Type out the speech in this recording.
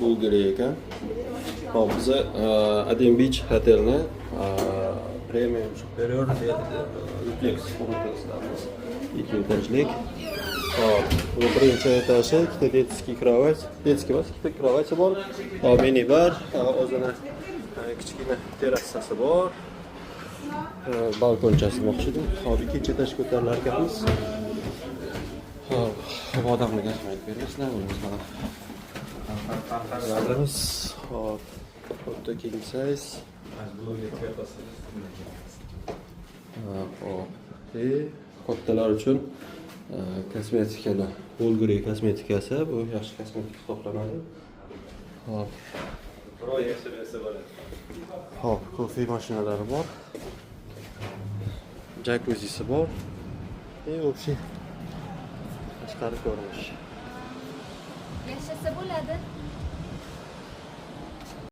Bulgariya ekan. Hop, biz Adem Beach hotelni Premium Superior Duplex ko'rsatyapmiz. Ikki etajlik. Hop, bu birinchi etaji, ikkita detskiy kровать. Detskiy emas, ikkita kровать bor. Hop, minibar, o'zini kichkina terrasasi bor. Balkonchasi moqchidim. Hop, ikkinchi etajga ko'tarilar ekanmiz. Hop, odamlarga rahmat bermaslar, bo'lmasa Aradamiz. Hop, xuddi king size. Hop, kattalar uchun kosmetikalar. Bulgariya kosmetikasi, bu yaxshi kosmetika hisoblanadi. Hop. Hop, kofe mashinalari bor. Jakuzzisi bor. Вообще tashqari ko'rinish. Yashasa bo'ladi.